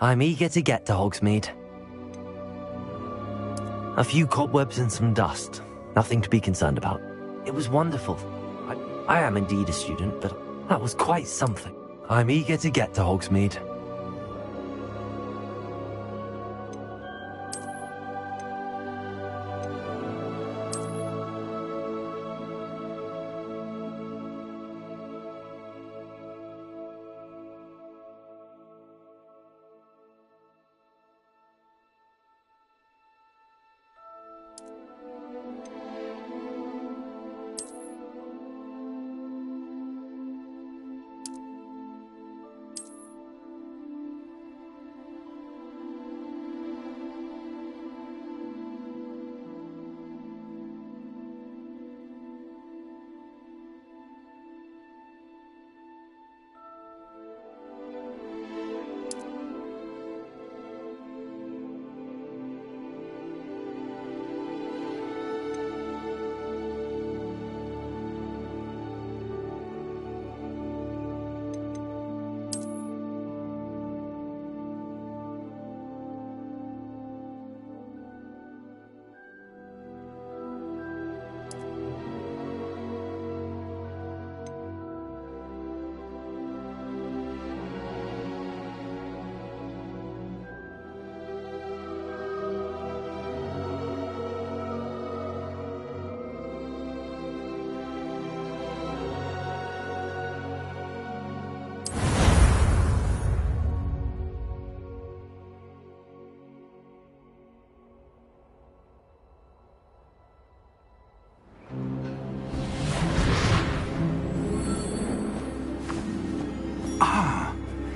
I'm eager to get to Hogsmeade. A few cobwebs and some dust. Nothing to be concerned about. It was wonderful. I am indeed a student, but that was quite something. I'm eager to get to Hogsmeade.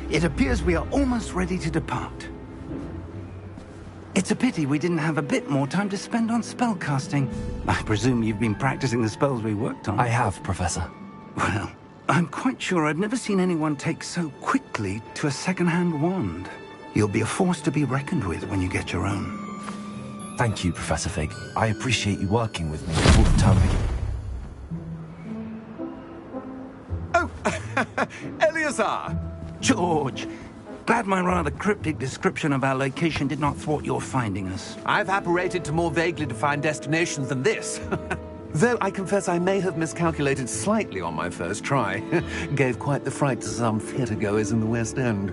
It appears we are almost ready to depart. It's a pity we didn't have a bit more time to spend on spellcasting. I presume you've been practicing the spells we worked on. I have, Professor. Well, I'm quite sure I've never seen anyone take so quickly to a second-hand wand. You'll be a force to be reckoned with when you get your own. Thank you, Professor Fig. I appreciate you working with me before the term begins. Oh, Eleazar! George! Glad my rather cryptic description of our location did not thwart your finding us. I've apparated to more vaguely defined destinations than this. Though I confess I may have miscalculated slightly on my first try. Gave quite the fright to some theatre-goers in the West End.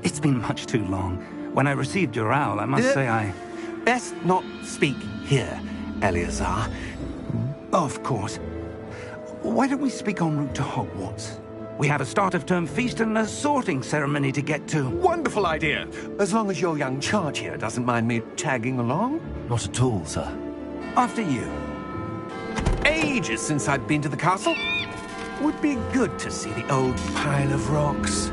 It's been much too long. When I received your owl, I must say I... Best not speak here, Eleazar. Of course. Why don't we speak en route to Hogwarts? We have a start-of-term feast and a sorting ceremony to get to. Wonderful idea! As long as your young charge here doesn't mind me tagging along. Not at all, sir. After you. Ages since I'd been to the castle. Would be good to see the old pile of rocks.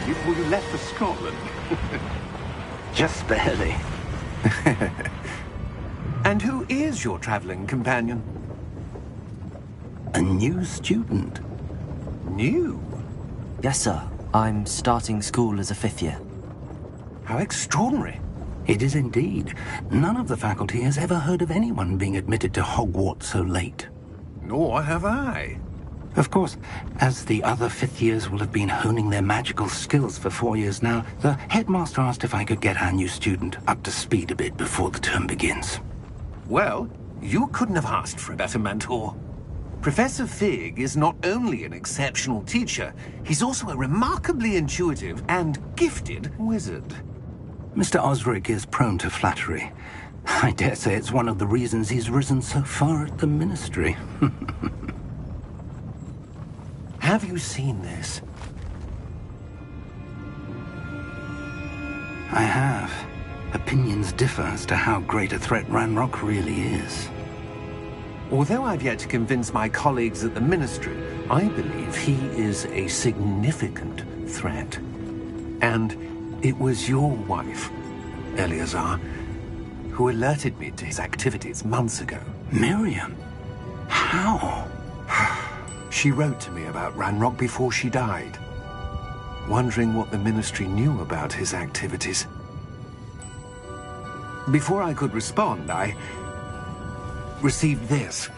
Before you left for Scotland. Just barely. And who is your traveling companion? A new student. New? Yes, sir. I'm starting school as a 5th year. How extraordinary. It is indeed. None of the faculty has ever heard of anyone being admitted to Hogwarts so late. Nor have I. Of course, as the other 5th years will have been honing their magical skills for 4 years now, the headmaster asked if I could get our new student up to speed a bit before the term begins. Well, You couldn't have asked for a better mentor. Professor Fig is not only an exceptional teacher, he's also a remarkably intuitive and gifted wizard. Mr. Osric is prone to flattery. I dare say it's one of the reasons he's risen so far at the Ministry. Have you seen this? I have. Opinions differ as to how great a threat Ranrock really is. Although I've yet to convince my colleagues at the Ministry, I believe he is a significant threat. And it was your wife, Eleazar, who alerted me to his activities months ago. Miriam? How? She wrote to me about Ranrock before she died, wondering what the Ministry knew about his activities. Before I could respond, I received this.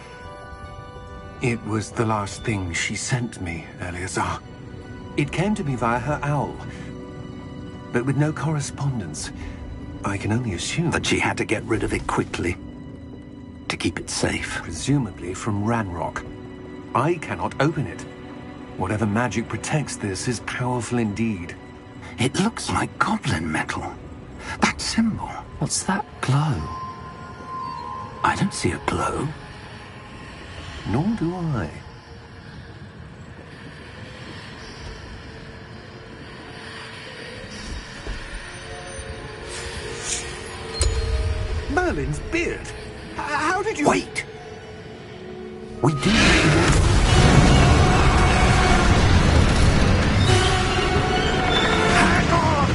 It was the last thing she sent me, Eleazar. It came to me via her owl, but with no correspondence. I can only assume That she had to get rid of it quickly, to keep it safe. presumably from Ranrock. I cannot open it. Whatever magic protects this is powerful indeed. It looks like goblin metal. That symbol. What's that glow? I don't see a glow. Nor do I. Merlin's beard. How did you... Wait! We do... Hang on!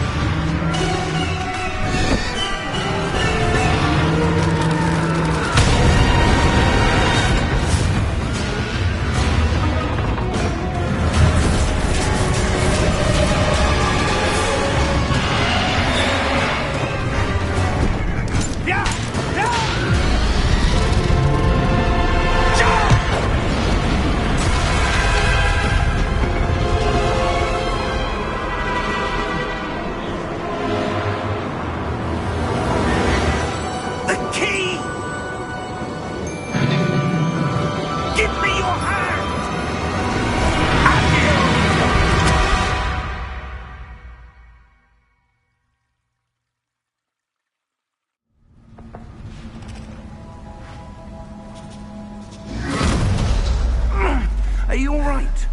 Are you all right?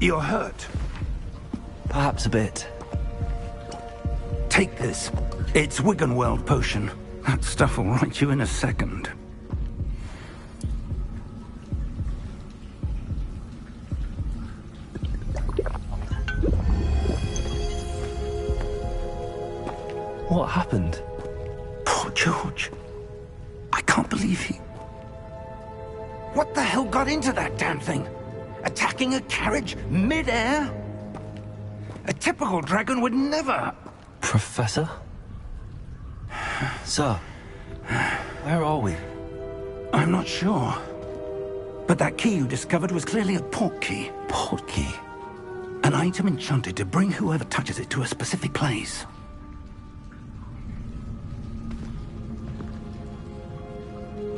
You're hurt. Perhaps a bit. Take this. It's Wiggenweld potion. That stuff will right you in a second. What happened? Poor George. I can't believe he... What the hell got into that damn thing? Attacking a carriage mid-air? A typical dragon would never... Professor? Sir, where are we? I'm not sure. But that key you discovered was clearly a port key. Port key? An item enchanted to bring whoever touches it to a specific place.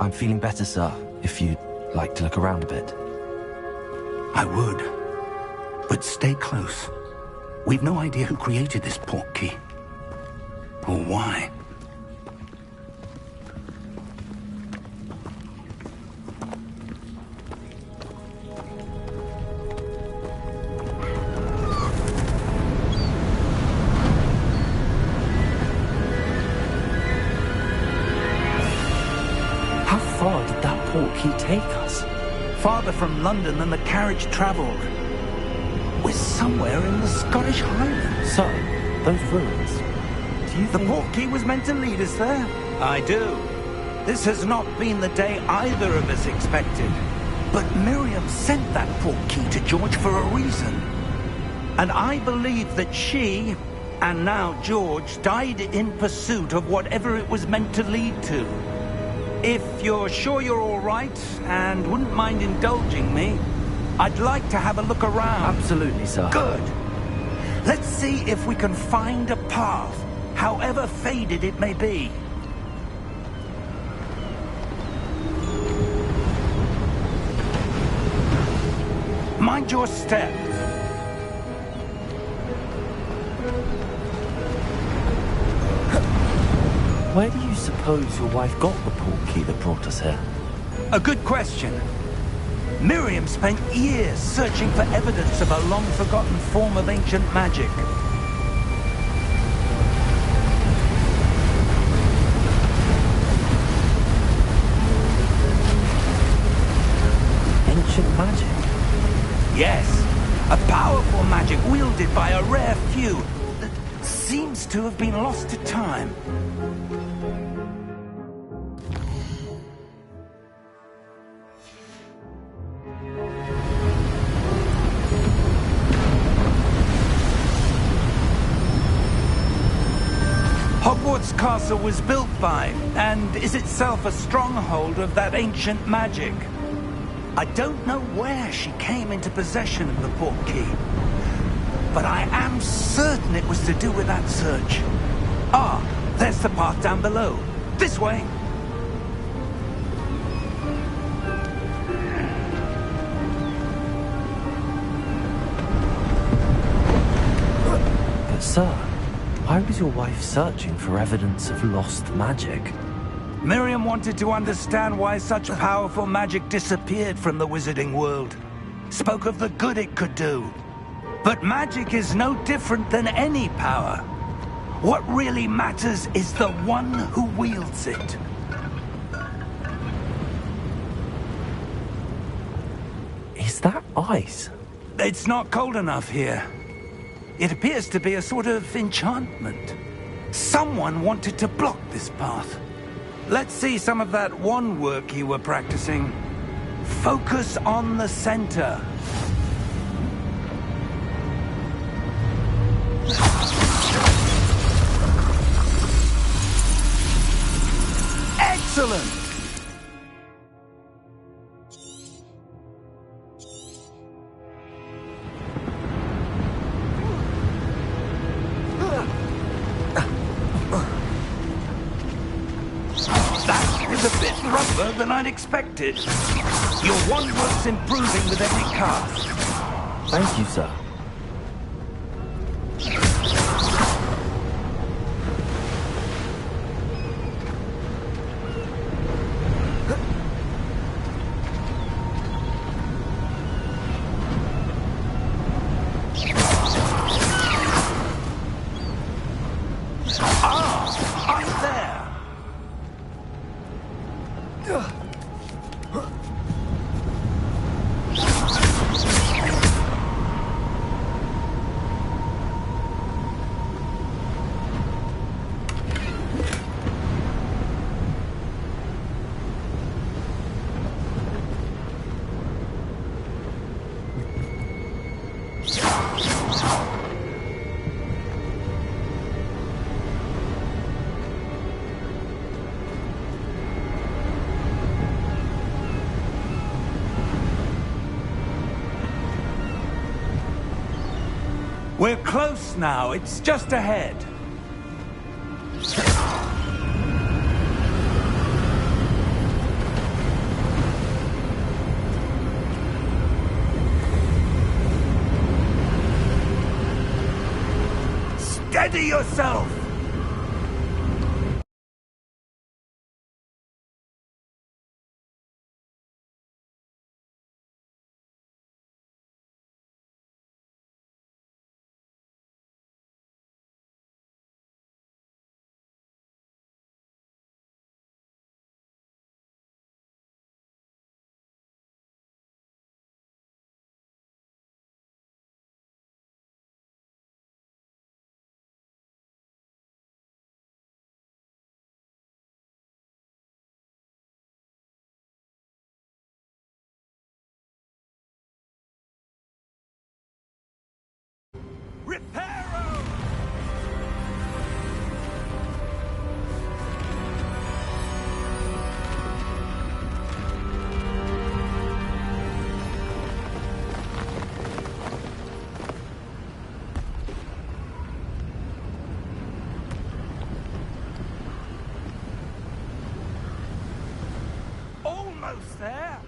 I'm feeling better, sir, if you'd like to look around a bit. I would. But stay close. We've no idea who created this port key. Or why. How far did that port key take us? Farther from London than the carriage traveled. We're somewhere in the Scottish Highlands. Sir, those ruins. Do you The think... port key was meant to lead us there? I do. This has not been the day either of us expected. But Miriam sent that port key to George for a reason. And I believe that she, and now George, died in pursuit of whatever it was meant to lead to. If you're sure you're all right, and wouldn't mind indulging me, I'd like to have a look around. Absolutely, sir. Good. Let's see if we can find a path, however faded it may be. Mind your step. Where do you suppose your wife got the portkey that brought us here? A good question. Miriam spent years searching for evidence of a long-forgotten form of ancient magic. Ancient magic? Yes, a powerful magic wielded by a rare few that seems to have been lost to time. Hogwarts Castle was built by, and is itself a stronghold of that ancient magic. I don't know where she came into possession of the portkey, but I am certain it was to do with that search. Ah, there's the path down below. This way. But sir, why was your wife searching for evidence of lost magic? Miriam wanted to understand why such powerful magic disappeared from the wizarding world. Spoke of the good it could do. But magic is no different than any power. What really matters is the one who wields it. Is that ice? It's not cold enough here. It appears to be a sort of enchantment. Someone wanted to block this path. Let's see some of that wand work you were practicing. Focus on the center. Excellent! Rougher than I'd expected. Your wand work's improving with every cast. Thank you, sir. We're close now. It's just ahead. Steady yourself! Reparo! Almost there.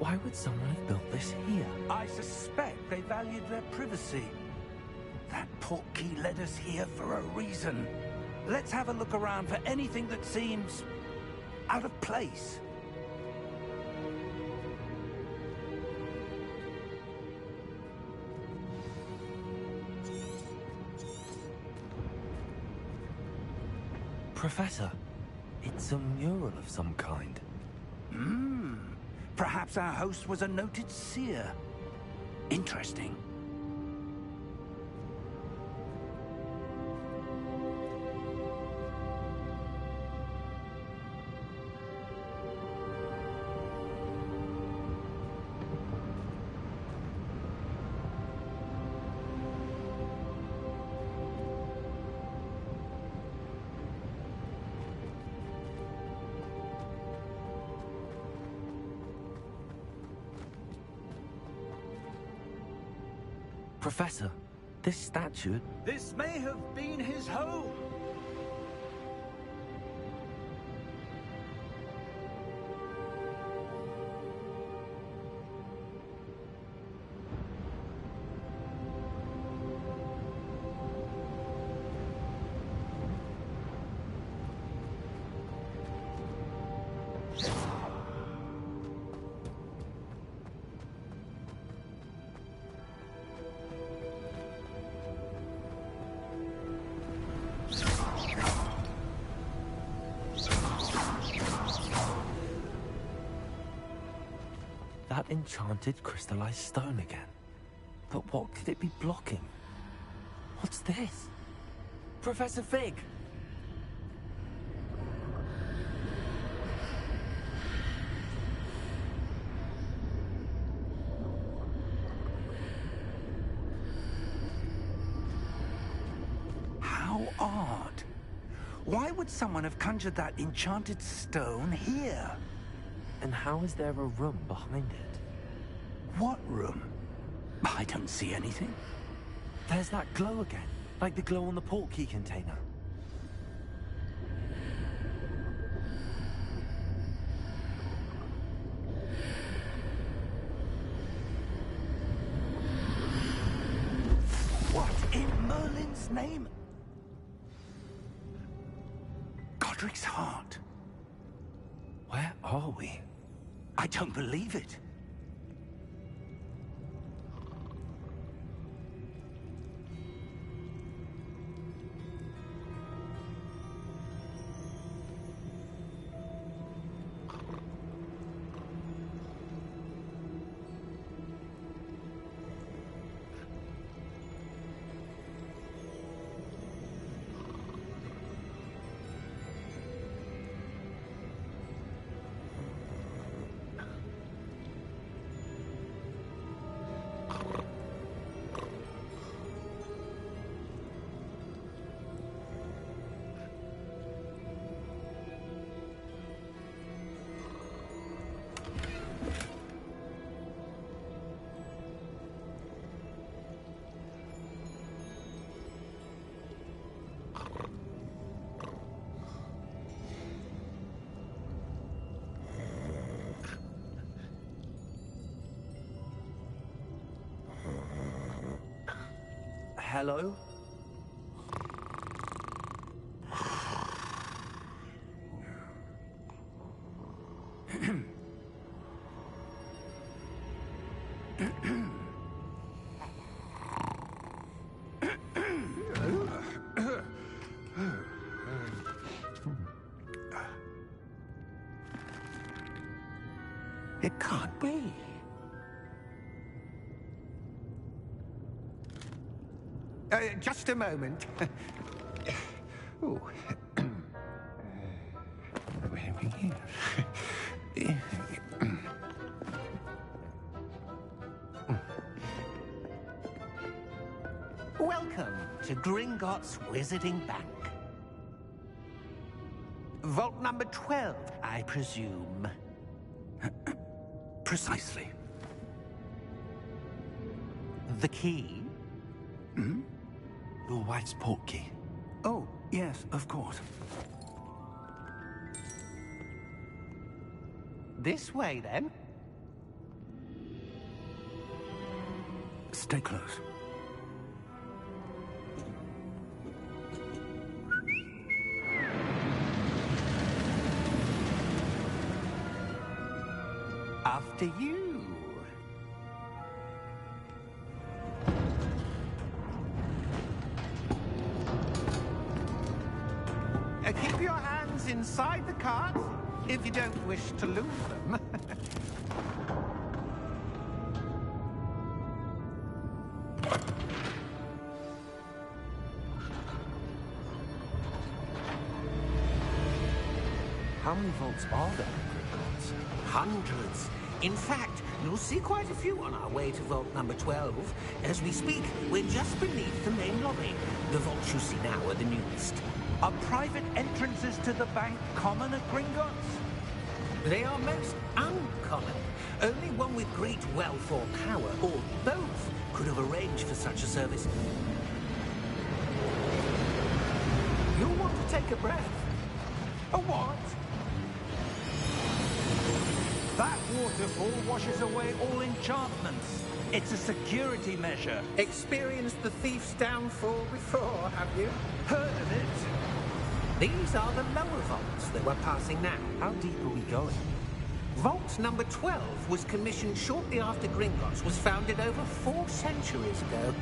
Why would someone have built this here? I suspect they valued their privacy. That portkey led us here for a reason. Let's have a look around for anything that seems out of place. Professor, it's a mural of some kind. Perhaps our host was a noted seer. Interesting. Professor, this statue... This may have been his home. That enchanted crystallized stone again. But what could it be blocking? What's this? Professor Fig! How odd. Why would someone have conjured that enchanted stone here? And how is there a room behind it? What room? I don't see anything. There's that glow again, like the glow on the portkey container. What in Merlin's name? Godric's heart. Where are we? I don't believe it. Hello? It can't be. Just a moment. Ooh. Where are we here? Welcome to Gringotts Wizarding Bank. Vault number 12, I presume. Precisely. The key? Hmm? Your wife's portkey. Oh, yes, of course. This way, then. Stay close. After you. Keep your hands inside the cart if you don't wish to lose them. How many vaults are there in Gringotts? Hundreds. In fact, you'll see quite a few on our way to vault number 12. As we speak, we're just beneath the main lobby. The vaults you see now are the newest. Are private entrances to the bank common at Gringotts? They are most uncommon. Only one with great wealth or power, or both, could have arranged for such a service. You'll want to take a breath. A what? That waterfall washes away all enchantments. It's a security measure. Experienced the thief's downfall before, have you? Heard of it? These are the lower vaults that we're passing now. How deep are we going? Vault number 12 was commissioned shortly after Gringotts was founded over 4 centuries ago.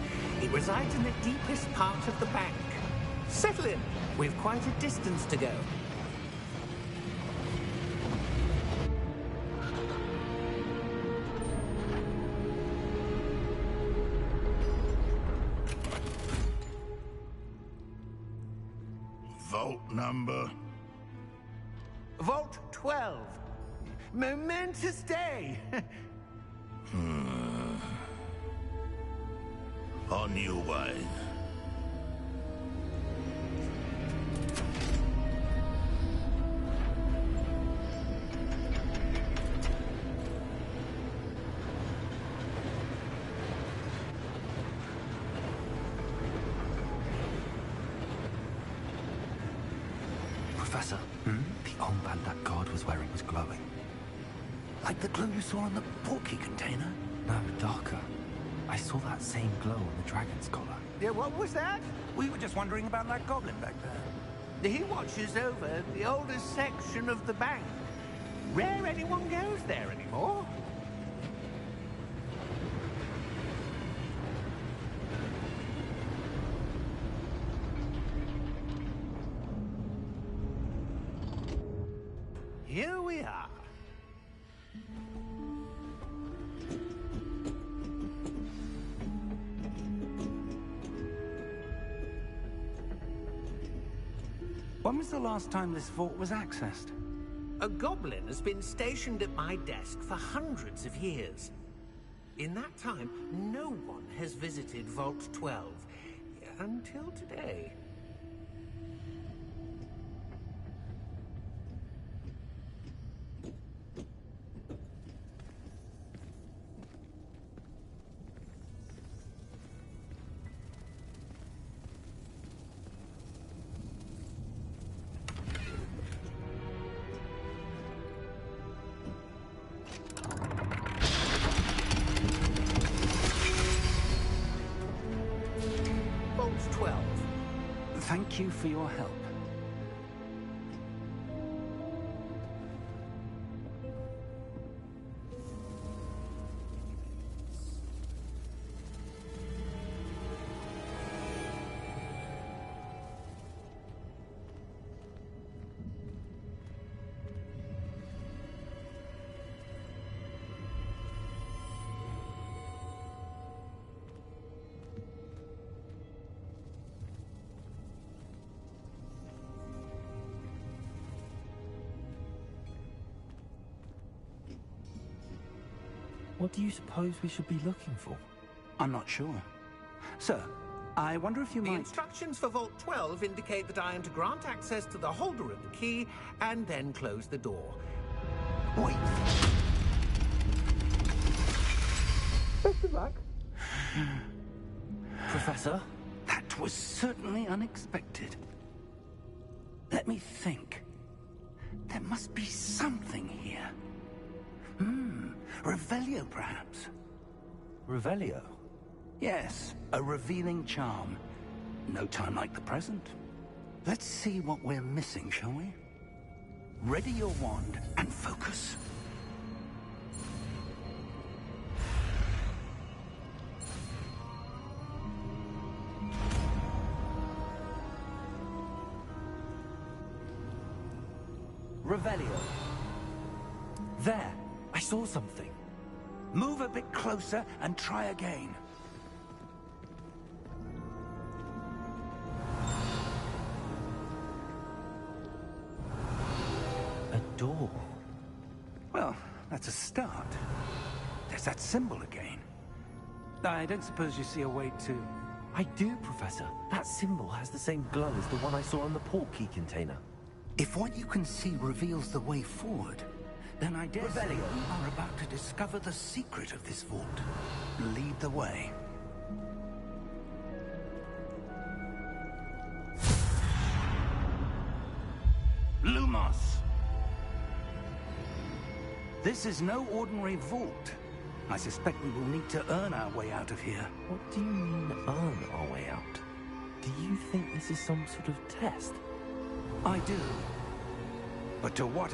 It resides in the deepest part of the bank. Settle in. We've quite a distance to go. Vault number? Vault 12. Momentous day. On your way. Professor, the armband that guard was wearing was glowing. Like the glow you saw on the portkey container? No, darker. I saw that same glow on the dragon's collar. Yeah, what was that? We were just wondering about that goblin back there. He watches over the oldest section of the bank. Rare anyone goes there anymore. Here we are. When was the last time this vault was accessed? A goblin has been stationed at my desk for hundreds of years. In that time, no one has visited Vault 12 until today. Vault 12. Thank you for your help. What do you suppose we should be looking for? I'm not sure. Sir, I wonder if you The might... instructions for Vault 12 indicate that I am to grant access to the holder of the key and then close the door. Wait. Best of luck. Professor? That was certainly unexpected. Let me think. There must be something here. Revelio, perhaps. Revelio? Yes, a revealing charm. No time like the present. Let's see what we're missing, shall we? Ready your wand and focus. Revelio. There! I saw something. Move a bit closer and try again. A door. Well, that's a start. There's that symbol again. I don't suppose you see a way to... I do, Professor. That symbol has the same glow as the one I saw on the port key container. If what you can see reveals the way forward, then I dare say we are about to discover the secret of this vault. Lead the way. Lumos! This is no ordinary vault. I suspect we will need to earn our way out of here. What do you mean, earn our way out? Do you think this is some sort of test? I do. But to what?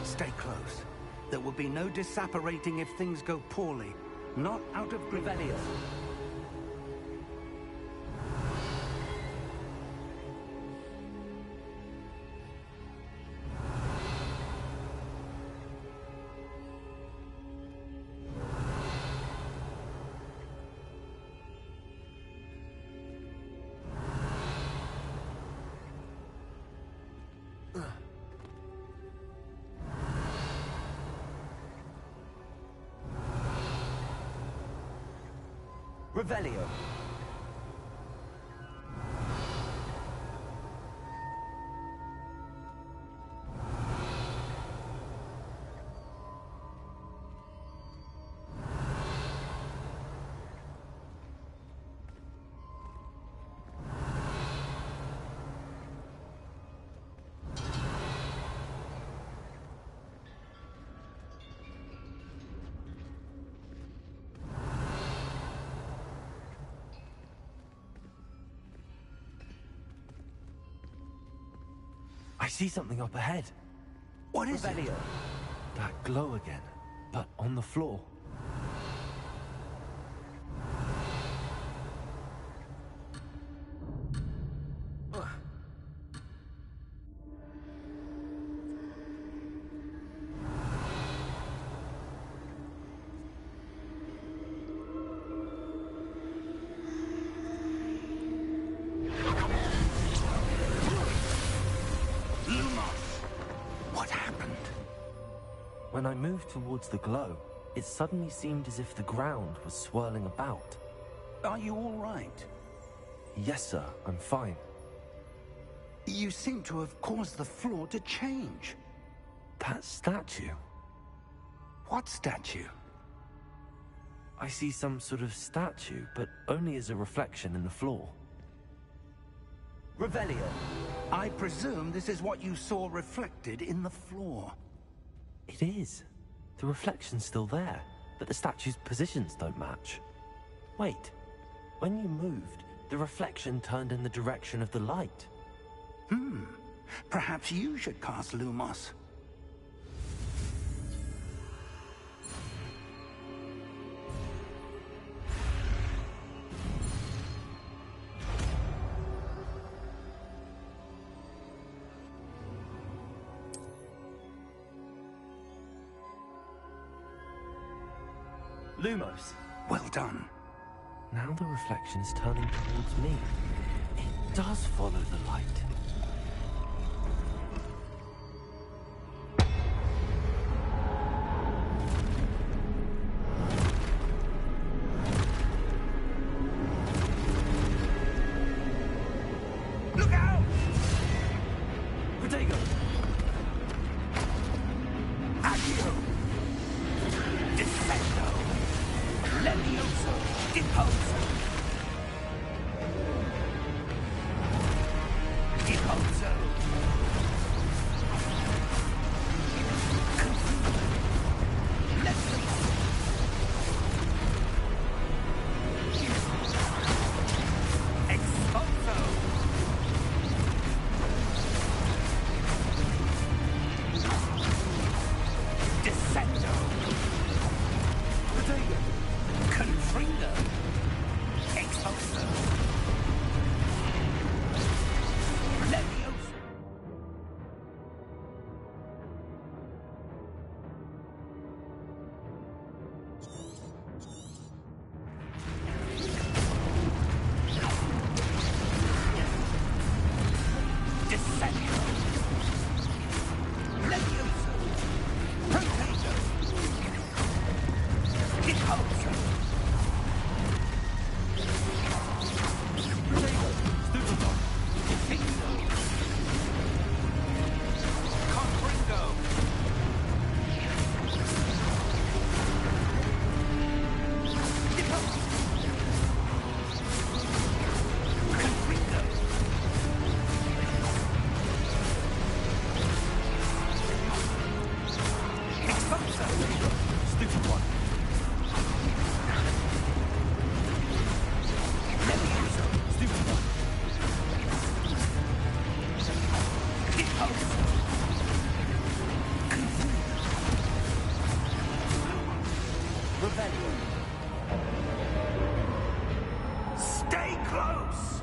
Stay close. There will be no disapparating if things go poorly. Not out of Revelio. Revelio. I see something up ahead. What is it? That glow again, but on the floor. When I moved towards the glow, it suddenly seemed as if the ground was swirling about. Are you all right? Yes, sir, I'm fine. You seem to have caused the floor to change. That statue? What statue? I see some sort of statue, but only as a reflection in the floor. Revelio. I presume this is what you saw reflected in the floor. It is. The reflection's still there, but the statue's positions don't match. Wait, when you moved, the reflection turned in the direction of the light. Perhaps you should cast Lumos. Lumos. Well done. Now the reflection is turning towards me. It does follow the light. Look out! Protego! Accio! Defendo! Levioso! Deposo! close!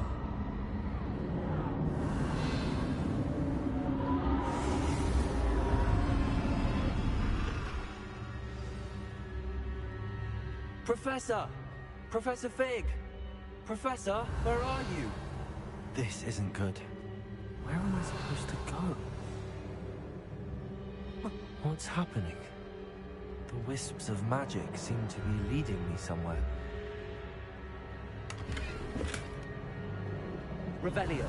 Professor! Professor Fig! Professor, where are you? This isn't good. Where am I supposed to go? What's happening? The wisps of magic seem to be leading me somewhere. Revelio.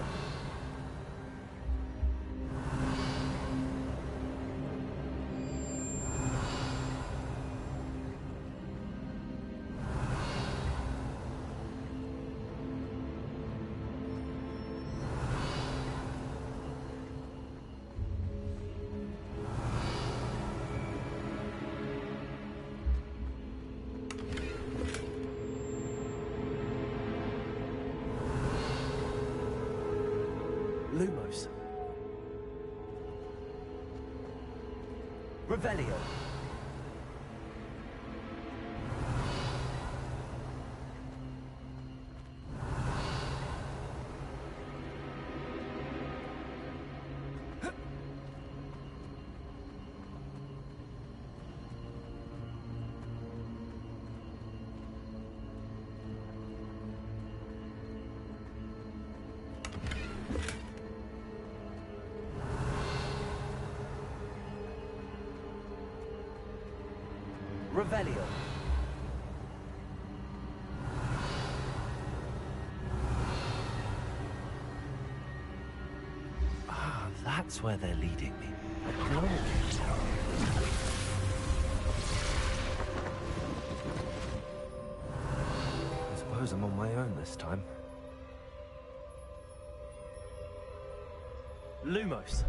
Lumos. Revelio. Revelio. Ah, that's where they're leading me. A globe. I suppose I'm on my own this time. Lumos.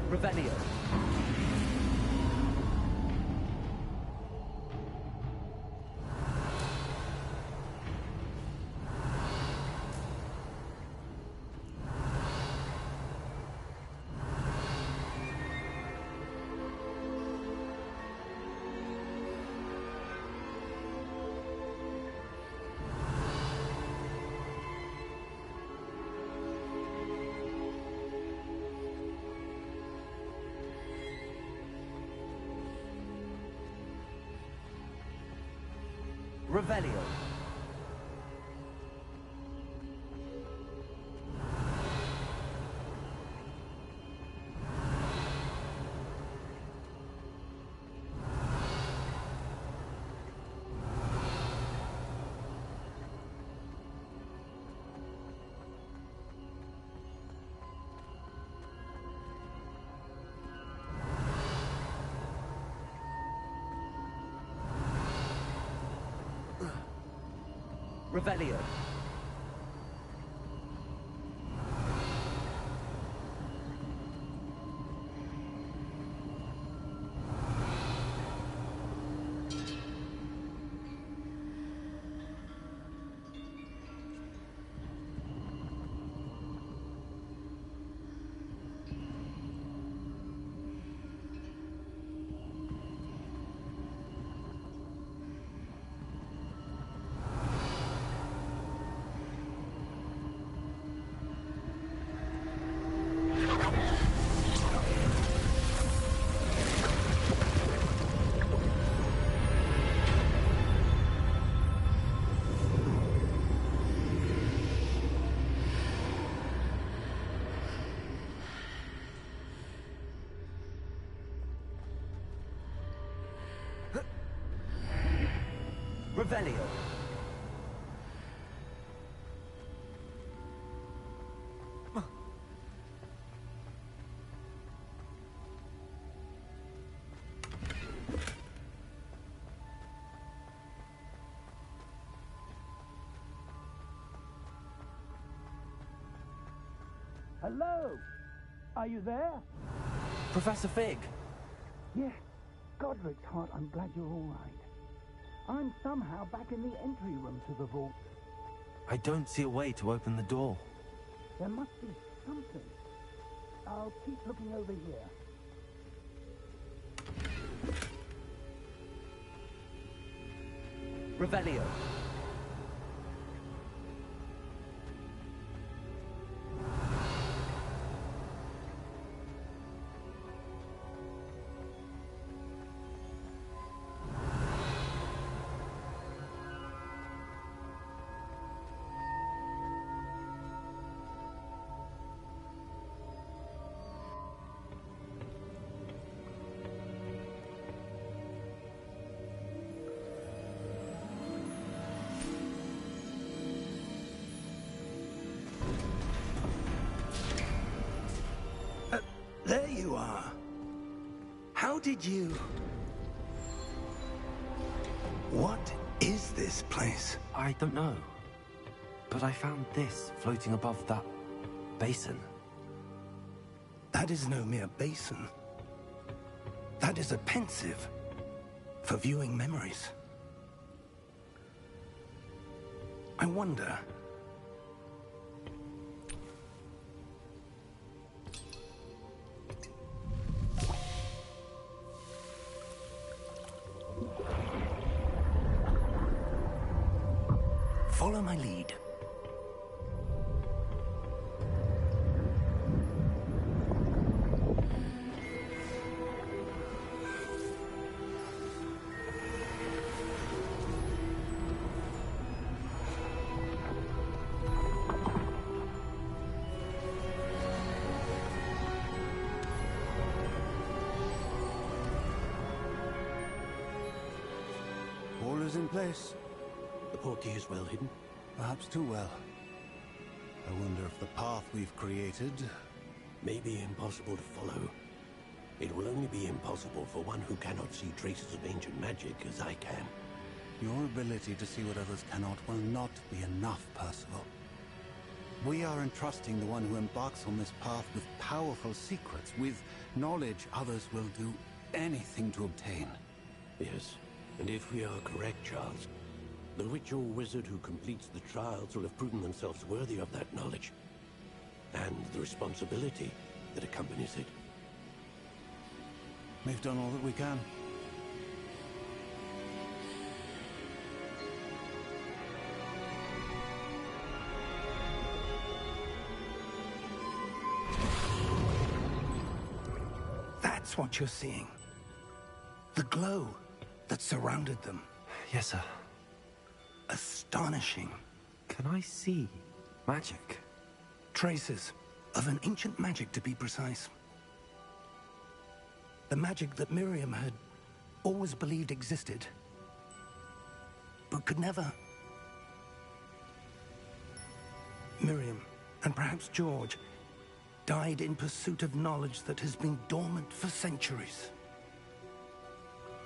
Revelio. Revelio. Revelio. Revelio. Hello? Are you there? Professor Fig. Yes. Godric's heart, I'm glad you're all right. I'm somehow back in the entry room to the vault. I don't see a way to open the door. There must be something. I'll keep looking over here. Revelio. There you are. How did you... What is this place? I don't know. But I found this floating above that basin. That is no mere basin. That is a pensive for viewing memories. I wonder... Follow my lead. All is in place. The portkey is well hidden. Perhaps too well. I wonder if the path we've created... May be impossible to follow. It will only be impossible for one who cannot see traces of ancient magic as I can. Your ability to see what others cannot will not be enough, Percival. We are entrusting the one who embarks on this path with powerful secrets, with knowledge others will do anything to obtain. Yes, and if we are correct, Charles, the witch or wizard who completes the trials will have proven themselves worthy of that knowledge, and the responsibility that accompanies it. We've done all that we can. That's what you're seeing. The glow that surrounded them. Yes, sir. Astonishing. Can I see magic? Traces of an ancient magic, to be precise. The magic that Miriam had always believed existed, but could never. Miriam, and perhaps George, died in pursuit of knowledge that has been dormant for centuries.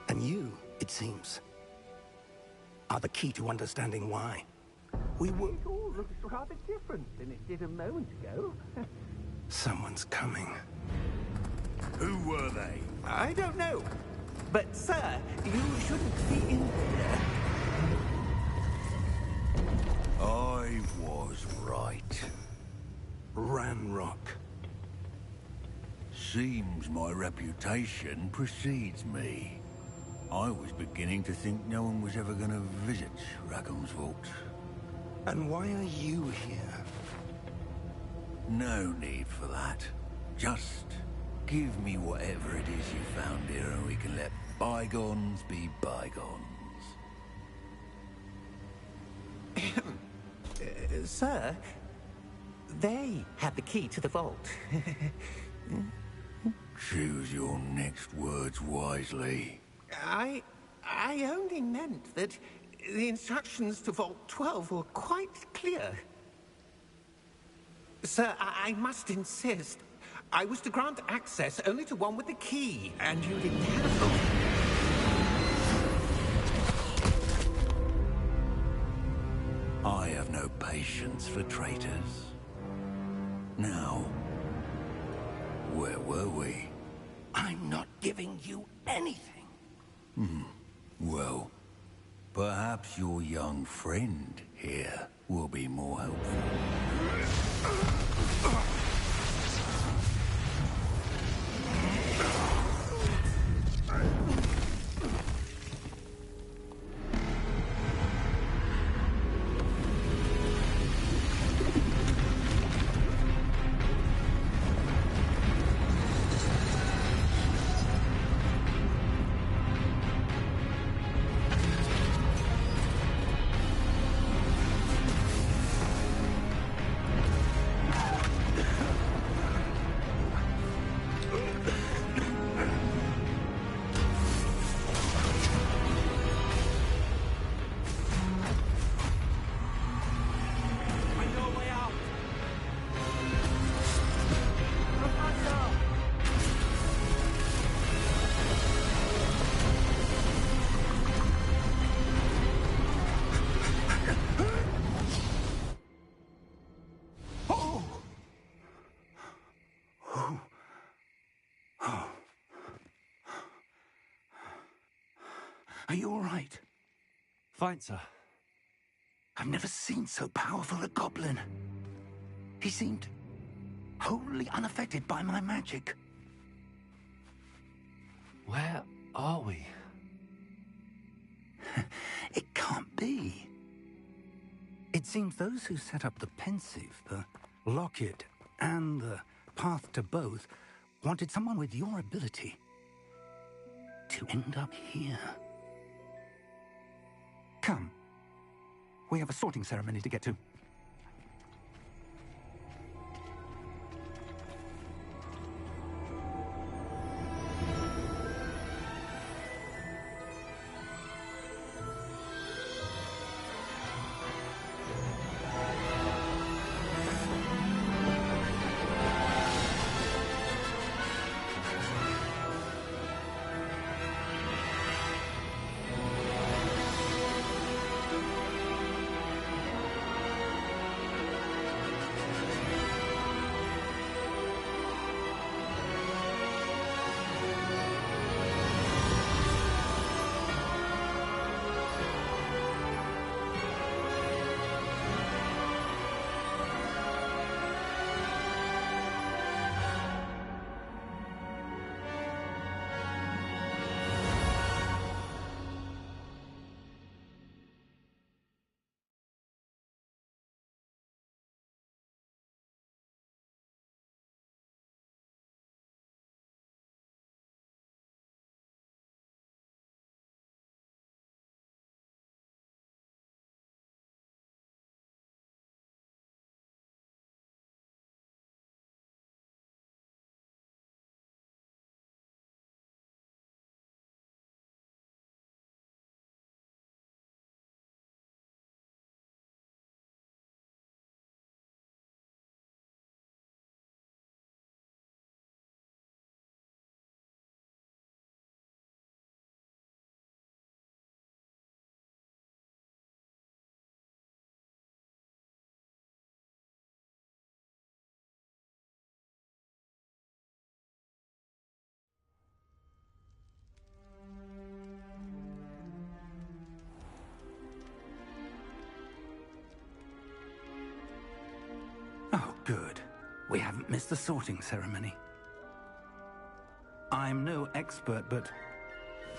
And you, it seems, are the key to understanding why. It all looks rather different than it did a moment ago. Someone's coming. Who were they? I don't know. But, sir, you shouldn't be in here. I was right. Ranrock. Seems my reputation precedes me. I was beginning to think no one was ever going to visit Rackham's vault. And why are you here? No need for that. Just give me whatever it is you found here and we can let bygones be bygones. Sir, they have the key to the vault. Choose your next words wisely. I only meant that the instructions to Vault 12 were quite clear. Sir, I must insist. I was to grant access only to one with the key, and you didn't have them. I have no patience for traitors. Now, where were we? I'm not giving you anything. Well, perhaps your young friend here will be more helpful. Are you all right? Fine, sir. I've never seen so powerful a goblin. He seemed wholly unaffected by my magic. Where are we? It can't be. It seems those who set up the Pensive, the Locket, and the Path to Both wanted someone with your ability to end up here. Come. We have a sorting ceremony to get to. Good. We haven't missed the sorting ceremony. I'm no expert, but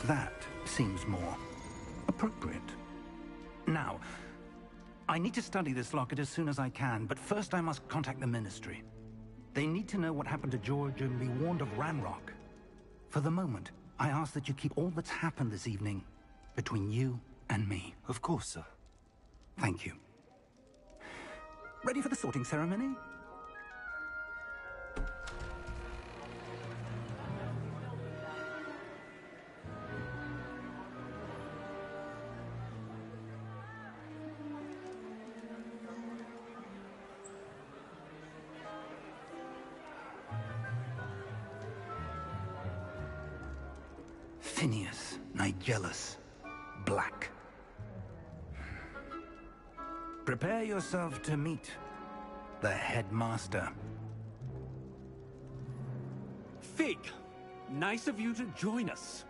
that seems more appropriate. Now, I need to study this locket as soon as I can, but first I must contact the Ministry. They need to know what happened to George and be warned of Ranrock. For the moment, I ask that you keep all that's happened this evening between you and me. Of course, sir. Thank you. Ready for the sorting ceremony? Phineas, Nigellus, Black. Prepare yourself to meet the headmaster. Fig, nice of you to join us.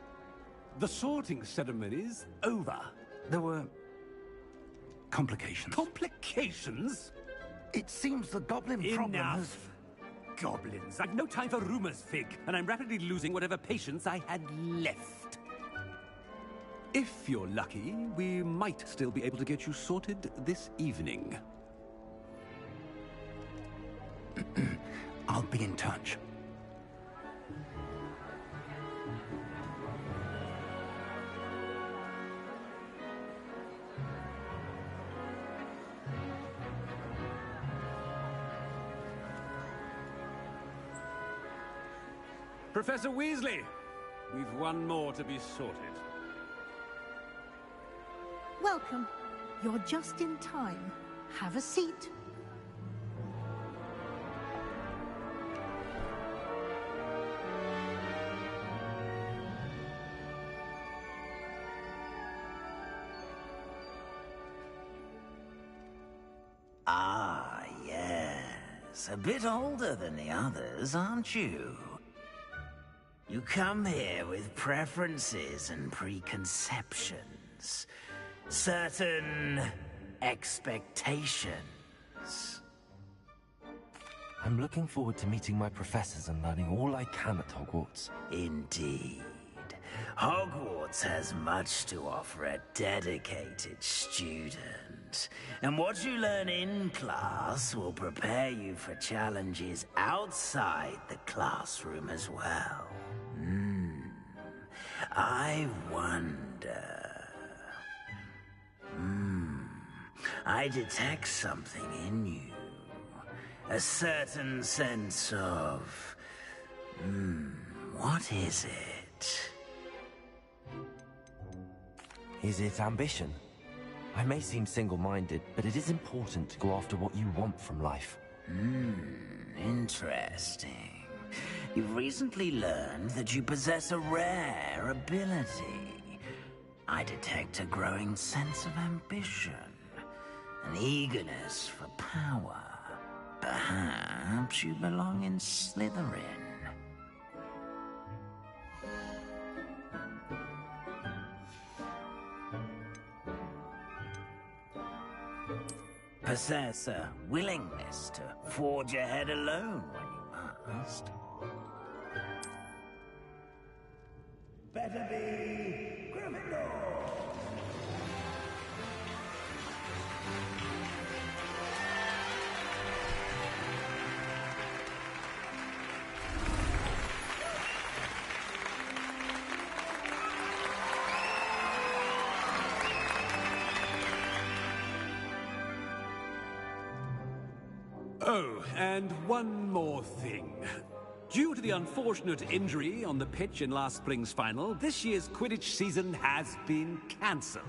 The sorting ceremony's over. There were complications. Complications? It seems the goblin problem has... Enough. Goblins. I've no time for rumors, Fig, and I'm rapidly losing whatever patience I had left. If you're lucky, we might still be able to get you sorted this evening. I'll be in touch. Professor Weasley, we've one more to be sorted. Welcome. You're just in time. Have a seat. Ah, yes. A bit older than the others, aren't you? You come here with preferences and preconceptions. Certain expectations. I'm looking forward to meeting my professors and learning all I can at Hogwarts. Indeed. Hogwarts has much to offer a dedicated student. And what you learn in class will prepare you for challenges outside the classroom as well. I wonder... I detect something in you. A certain sense of... what is it? Is it ambition? I may seem single-minded, but it is important to go after what you want from life. Interesting. You've recently learned that you possess a rare ability. I detect a growing sense of ambition, an eagerness for power. Perhaps you belong in Slytherin. Possess a willingness to forge ahead alone when you must. Better be Gryffindor! Oh, and one more thing. Due to the unfortunate injury on the pitch in last spring's final, this year's Quidditch season has been cancelled.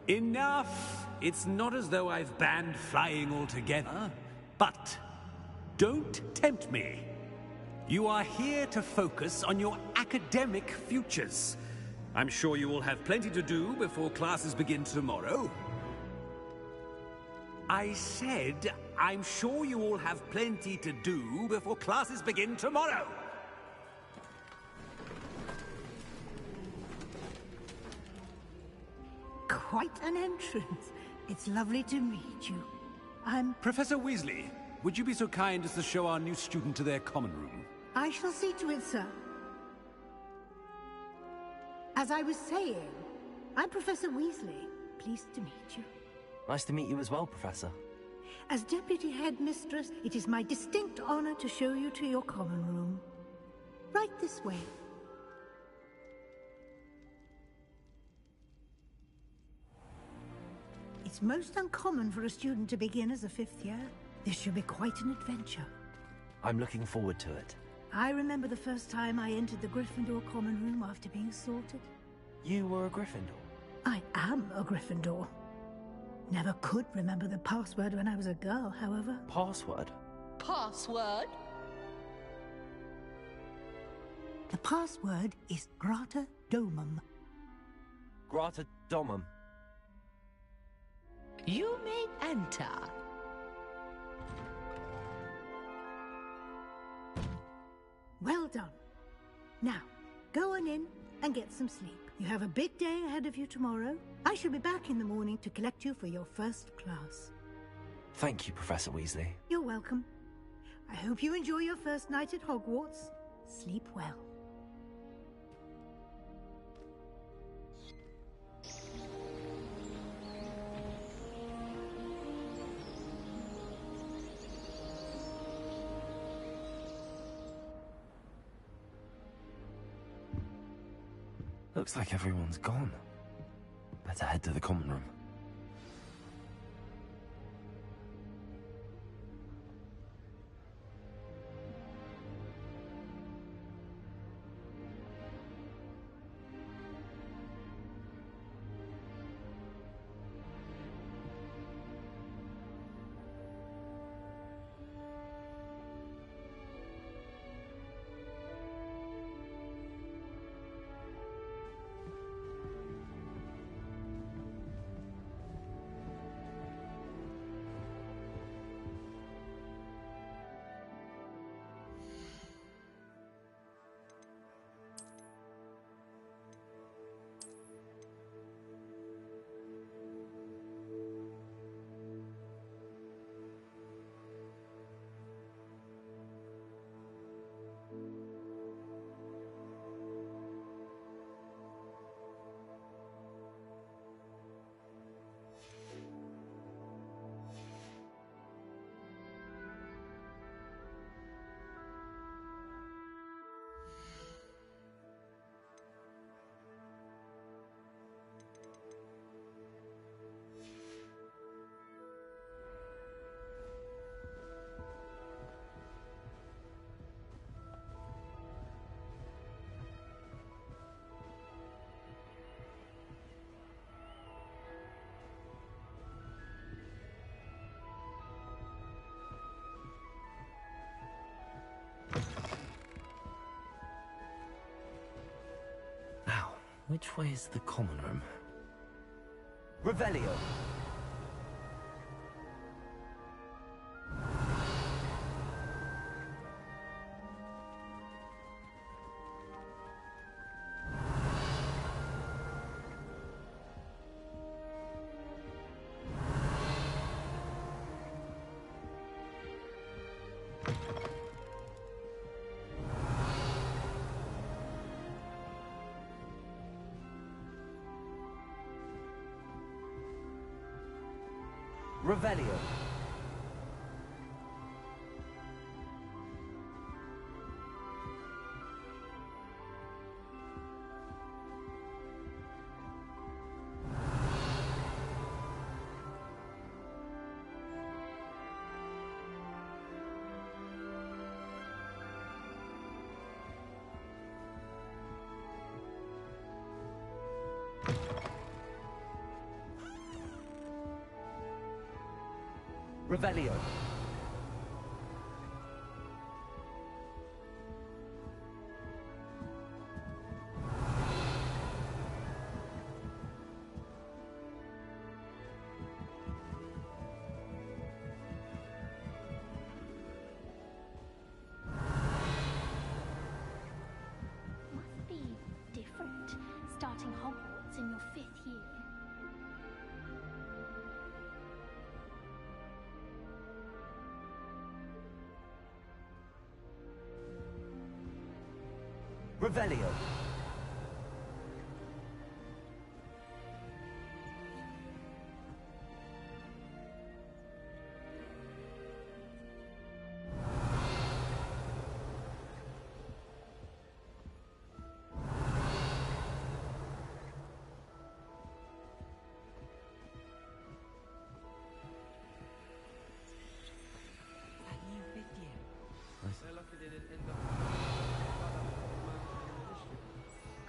Enough! It's not as though I've banned flying altogether, but don't tempt me. You are here to focus on your academic futures. I'm sure you will have plenty to do before classes begin tomorrow. I said, I'm sure you all have plenty to do before classes begin tomorrow. Quite an entrance. It's lovely to meet you. I'm... Professor Weasley, would you be so kind as to show our new student to their common room? I shall see to it, sir. As I was saying, I'm Professor Weasley. Pleased to meet you. Nice to meet you as well, Professor. As Deputy Headmistress, it is my distinct honor to show you to your common room. Right this way. It's most uncommon for a student to begin as a 5th year. This should be quite an adventure. I'm looking forward to it. I remember the first time I entered the Gryffindor common room after being sorted. You were a Gryffindor? I am a Gryffindor. Never could remember the password when I was a girl, however. Password? Password? The password is Grata Domum. Grata Domum. You may enter. Well done. Now, go on in and get some sleep. You have a big day ahead of you tomorrow. I shall be back in the morning to collect you for your first class. Thank you, Professor Weasley. You're welcome. I hope you enjoy your first night at Hogwarts. Sleep well. Looks like everyone's gone. Better head to the common room. Now, which way is the common room? Revelio! Revelio. Revelio. Must be different starting Hogwarts in your 5th year. Revelio.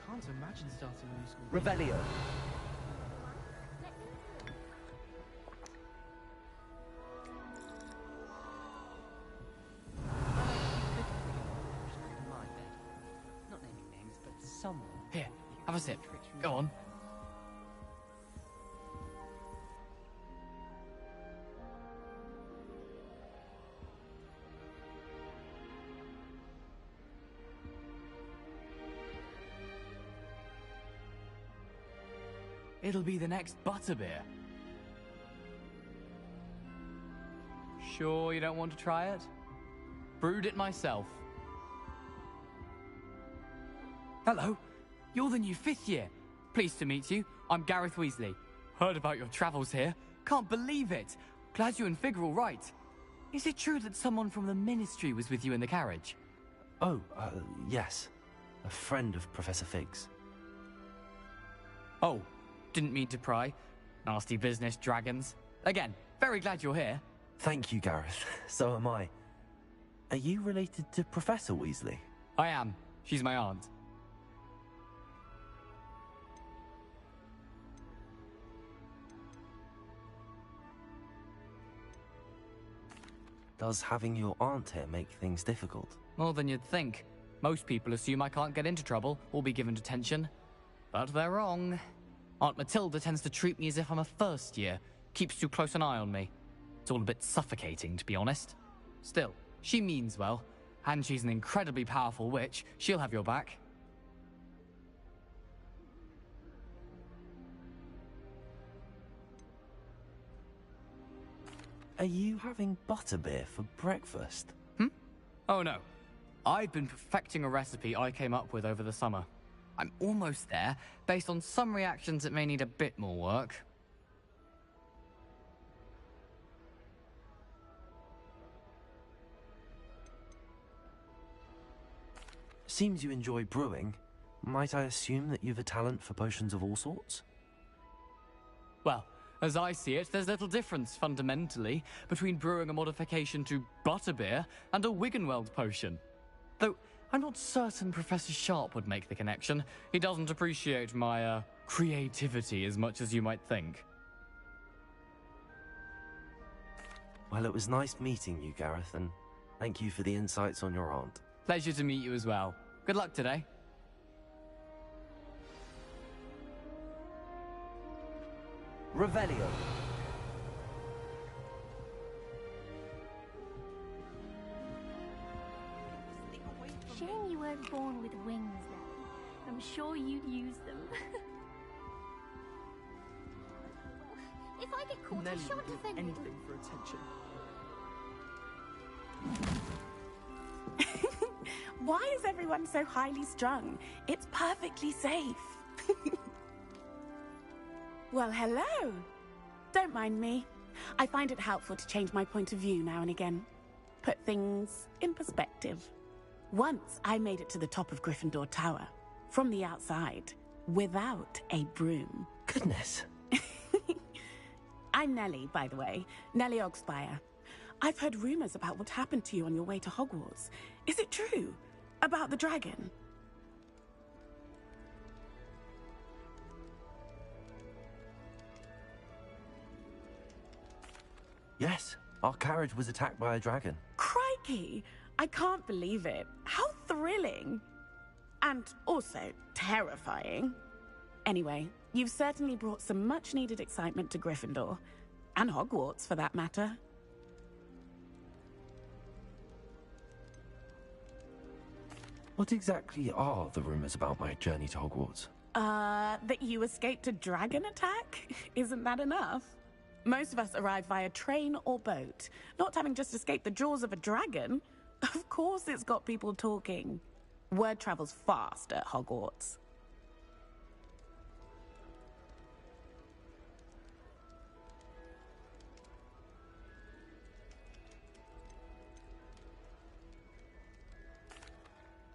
Can't imagine starting a new school. Revelio. Not naming names, but someone. Here, have a sip. Go on. It'll be the next butterbeer. Sure you don't want to try it? Brewed it myself. Hello, you're the new 5th year. Pleased to meet you. I'm Gareth Weasley. Heard about your travels here. Can't believe it. Glad you and Fig are all right. Is it true that someone from the Ministry was with you in the carriage? Oh, yes. A friend of Professor Fig's. Oh, didn't mean to pry. Nasty business, dragons. Again, very glad you're here. Thank you, Gareth. So am I. Are you related to Professor Weasley? I am. She's my aunt. Does having your aunt here make things difficult? More than you'd think. Most people assume I can't get into trouble or be given detention. But they're wrong. Aunt Matilda tends to treat me as if I'm a first year. Keeps too close an eye on me. It's all a bit suffocating, to be honest. Still, she means well. And she's an incredibly powerful witch. She'll have your back. Are you having butterbeer for breakfast? Oh no. I've been perfecting a recipe I came up with over the summer. I'm almost there, based on some reactions that may need a bit more work. Seems you enjoy brewing. Might I assume that you've a talent for potions of all sorts? Well, as I see it, there's little difference, fundamentally, between brewing a modification to butterbeer and a Wiggenweld potion. Though, I'm not certain Professor Sharp would make the connection. He doesn't appreciate my, creativity as much as you might think. Well, it was nice meeting you, Gareth, and thank you for the insights on your aunt. Pleasure to meet you as well. Good luck today. Revelio. Shame you weren't born with wings, Nelly. I'm sure you'd use them. If I get caught, I shan't offend you. Anything for attention. Why is everyone so highly strung? It's perfectly safe. Well, hello. Don't mind me. I find it helpful to change my point of view now and again. Put things in perspective. Once I made it to the top of Gryffindor Tower, from the outside, without a broom. Goodness. I'm Nellie, by the way. Nellie Ogspire. I've heard rumors about what happened to you on your way to Hogwarts. Is it true? About the dragon? Yes, our carriage was attacked by a dragon. Crikey! I can't believe it. How thrilling! And also terrifying. Anyway, you've certainly brought some much-needed excitement to Gryffindor. And Hogwarts, for that matter. What exactly are the rumors about my journey to Hogwarts? That you escaped a dragon attack? Isn't that enough? Most of us arrive via train or boat, not having just escaped the jaws of a dragon. Of course it's got people talking. Word travels fast at Hogwarts.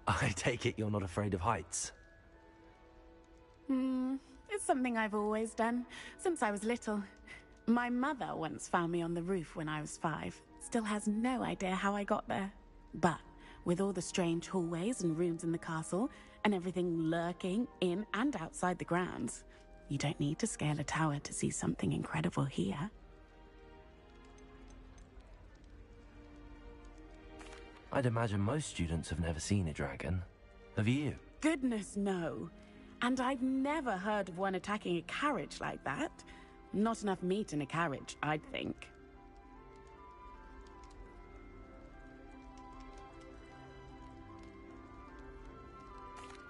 I take it you're not afraid of heights. It's something I've always done, since I was little. My mother once found me on the roof when I was 5. Still has no idea how I got there. But with all the strange hallways and rooms in the castle, and everything lurking in and outside the grounds, you don't need to scale a tower to see something incredible here. I'd imagine most students have never seen a dragon. Have you? Goodness, no. And I've never heard of one attacking a carriage like that. Not enough meat in a carriage, I'd think.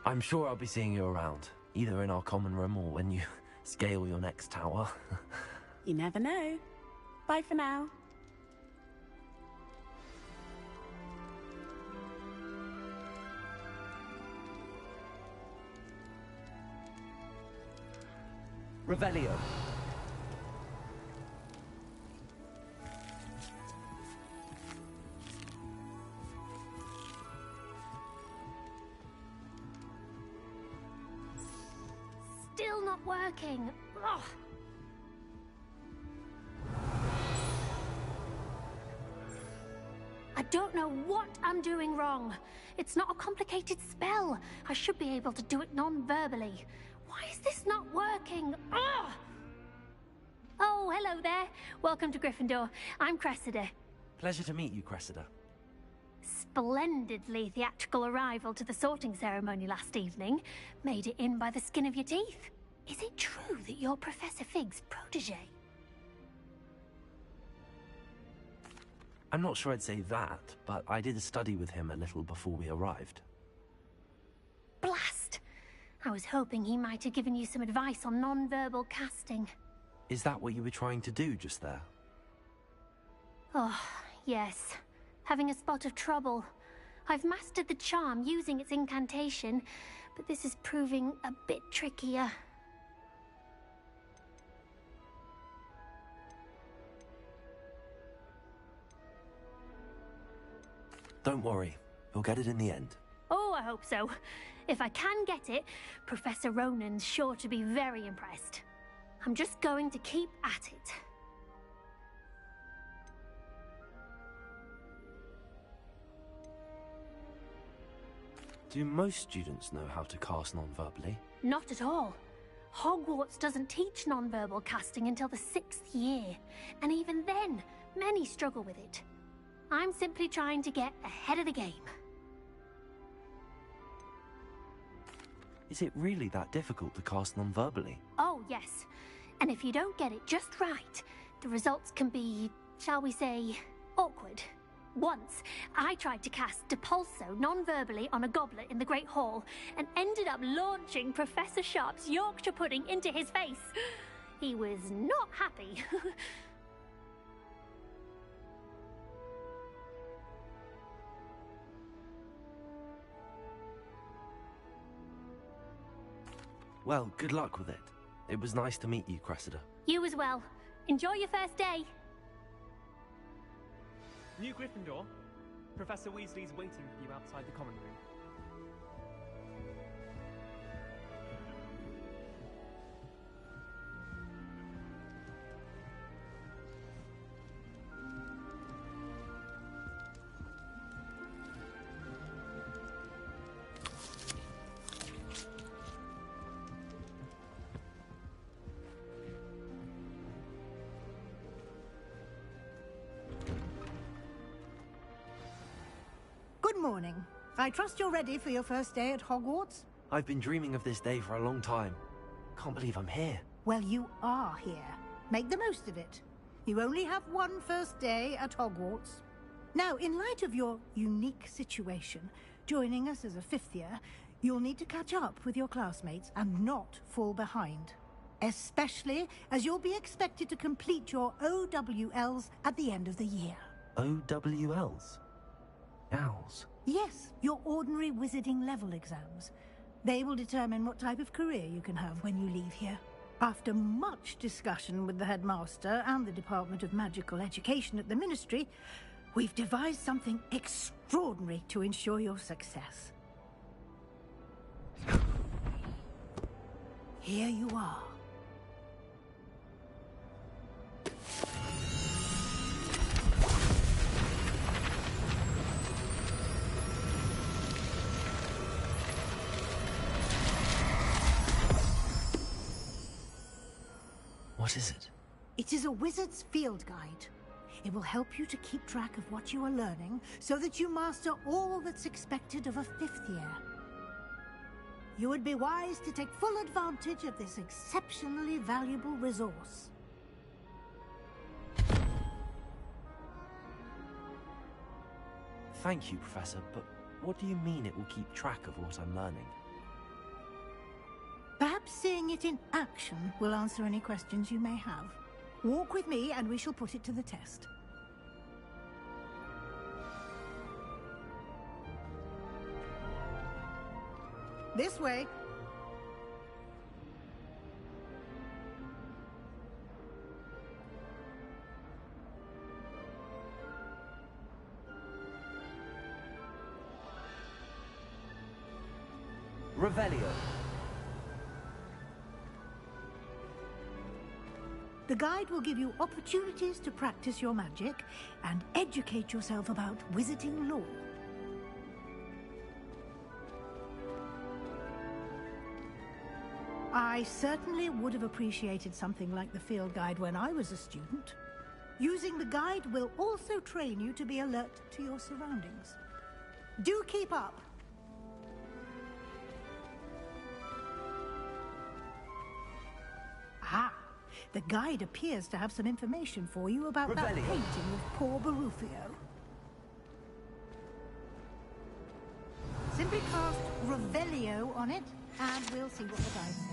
I'm sure I'll be seeing you around, either in our common room or when you scale your next tower. You never know. Bye for now. Revelio. Still not working. Ugh. I don't know what I'm doing wrong. It's not a complicated spell. I should be able to do it non-verbally. Why is this not working? Ugh! Oh, hello there. Welcome to Gryffindor. I'm Cressida. Pleasure to meet you, Cressida. Splendidly theatrical arrival to the sorting ceremony last evening. Made it in by the skin of your teeth. Is it true that you're Professor Fig's protege? I'm not sure I'd say that, but I did study with him a little before we arrived. Blast! I was hoping he might have given you some advice on non-verbal casting. Is that what you were trying to do just there? Oh, yes. Having a spot of trouble. I've mastered the charm using its incantation, but this is proving a bit trickier. Don't worry, you'll get it in the end. Oh, I hope so. If I can get it, Professor Ronan's sure to be very impressed. I'm just going to keep at it. Do most students know how to cast non-verbally? Not at all. Hogwarts doesn't teach non-verbal casting until the 6th year, and even then, many struggle with it. I'm simply trying to get ahead of the game. Is it really that difficult to cast non-verbally? Oh, yes. And if you don't get it just right, the results can be, shall we say, awkward. Once, I tried to cast Depulso non-verbally on a goblet in the Great Hall and ended up launching Professor Sharp's Yorkshire pudding into his face. He was not happy. Well, good luck with it. It was nice to meet you, Cressida. You as well. Enjoy your first day. New Gryffindor, Professor Weasley's waiting for you outside the common room. Good morning. I trust you're ready for your first day at Hogwarts? I've been dreaming of this day for a long time. Can't believe I'm here. Well, you are here. Make the most of it. You only have one first day at Hogwarts. Now, in light of your unique situation, joining us as a 5th year, you'll need to catch up with your classmates and not fall behind. Especially as you'll be expected to complete your OWLs at the end of the year. OWLs? Owls? Yes, your ordinary wizarding level exams. They will determine what type of career you can have when you leave here. After much discussion with the headmaster and the Department of Magical Education at the Ministry, we've devised something extraordinary to ensure your success. Here you are. What is it? It is a wizard's field guide. It will help you to keep track of what you are learning so that you master all that's expected of a 5th year. You would be wise to take full advantage of this exceptionally valuable resource. Thank you, Professor, but what do you mean it will keep track of what I'm learning? Perhaps seeing it in action will answer any questions you may have. Walk with me and we shall put it to the test. This way. Revelio. The guide will give you opportunities to practice your magic and educate yourself about wizarding lore. I certainly would have appreciated something like the field guide when I was a student. Using the guide will also train you to be alert to your surroundings. Do keep up! Ah! The guide appears to have some information for you about that painting of poor Barufio. Simply cast Revelio on it, and we'll see what the guide says.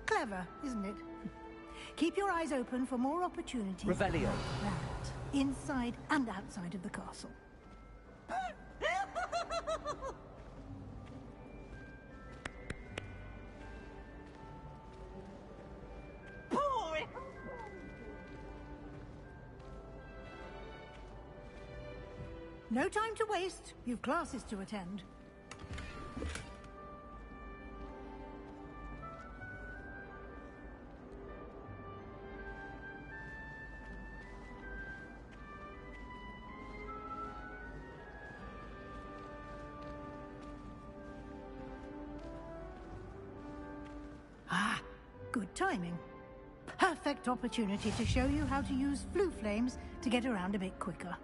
Clever, isn't it? Keep your eyes open for more opportunities Revelio. like that, inside and outside of the castle. No time to waste. You've classes to attend. Ah, good timing. perfect opportunity to show you how to use flue flames to get around a bit quicker.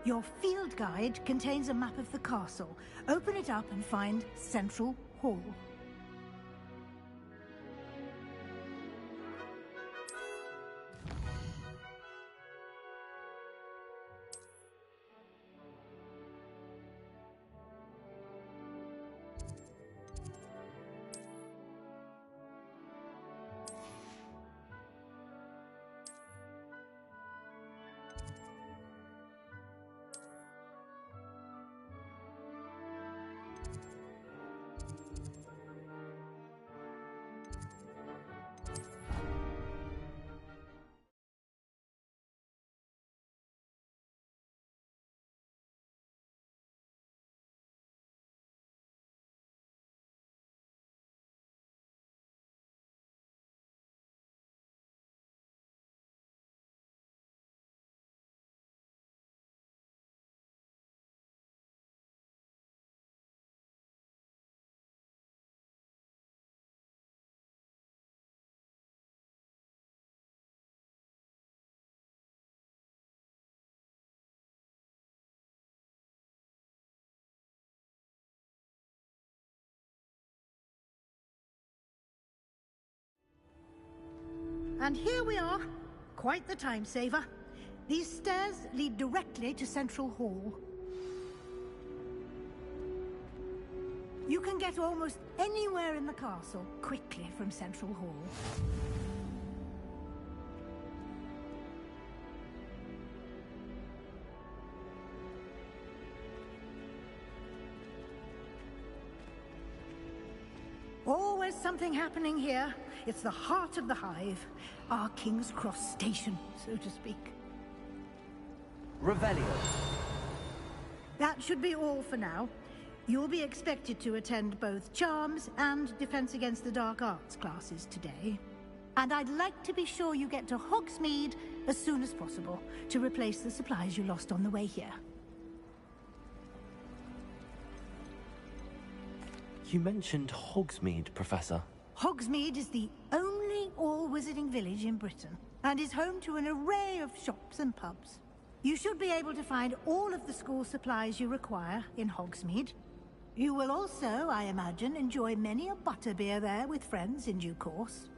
Your field guide contains a map of the castle. Open it up and find Central Hall. And here we are. Quite the time saver. These stairs lead directly to Central Hall. You can get almost anywhere in the castle quickly from Central Hall. Always something happening here. It's the heart of the hive. Our King's Cross station, so to speak. Revelio. That should be all for now. You'll be expected to attend both Charms and Defense Against the Dark Arts classes today. And I'd like to be sure you get to Hogsmeade as soon as possible to replace the supplies you lost on the way here. You mentioned Hogsmeade, Professor. Hogsmeade is the only all-wizarding village in Britain and is home to an array of shops and pubs. You should be able to find all of the school supplies you require in Hogsmeade. You will also, I imagine, enjoy many a butterbeer there with friends in due course.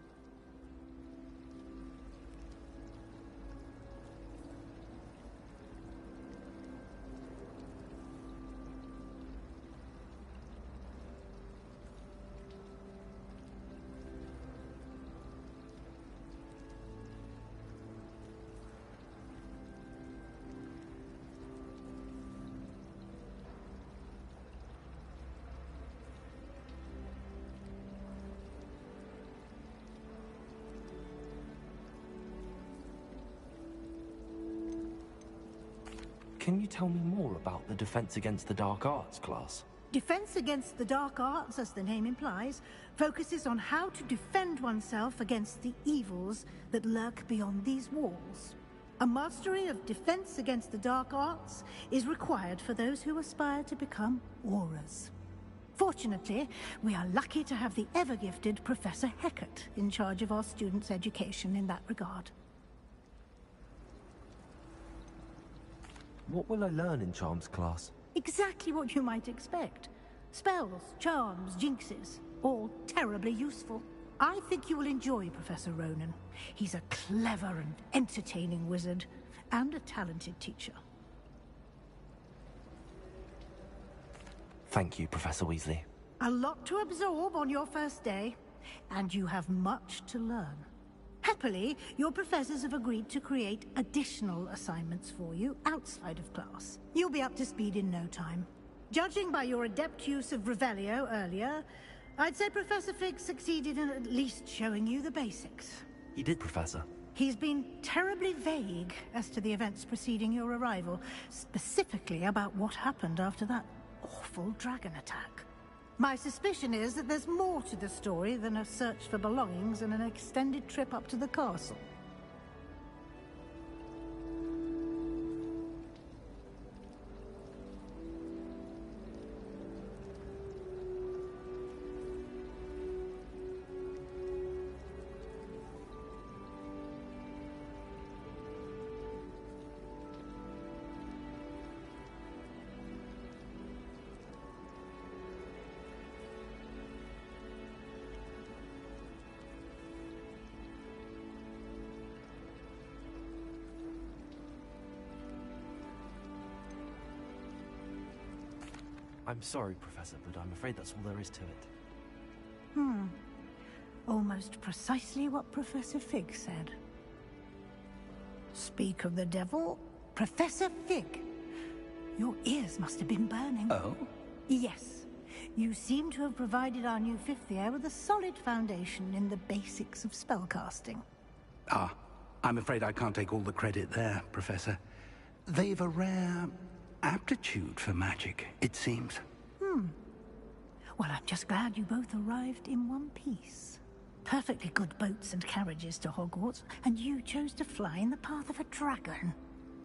Can you tell me more about the Defense Against the Dark Arts class? Defense Against the Dark Arts, as the name implies, focuses on how to defend oneself against the evils that lurk beyond these walls. A mastery of Defense Against the Dark Arts is required for those who aspire to become Aurors. Fortunately, we are lucky to have the ever-gifted Professor Hecat in charge of our students' education in that regard. What will I learn in Charms class? Exactly what you might expect. Spells, charms, jinxes, all terribly useful. I think you will enjoy Professor Ronan. He's a clever and entertaining wizard, and a talented teacher. Thank you, Professor Weasley. A lot to absorb on your first day, and you have much to learn. Happily, your professors have agreed to create additional assignments for you outside of class. You'll be up to speed in no time. Judging by your adept use of Revelio earlier, I'd say Professor Fig succeeded in at least showing you the basics. He did, Professor. He's been terribly vague as to the events preceding your arrival, specifically about what happened after that awful dragon attack. My suspicion is that there's more to the story than a search for belongings and an extended trip up to the castle. I'm sorry, Professor, but I'm afraid that's all there is to it. Almost precisely what Professor Fig said. Speak of the devil, Professor Fig. Your ears must have been burning. Oh? Yes. You seem to have provided our new fifth year with a solid foundation in the basics of spellcasting. Ah, I'm afraid I can't take all the credit there, Professor. They've a rare aptitude for magic, it seems. Well, I'm just glad you both arrived in one piece. Perfectly good boats and carriages to Hogwarts, and you chose to fly in the path of a dragon.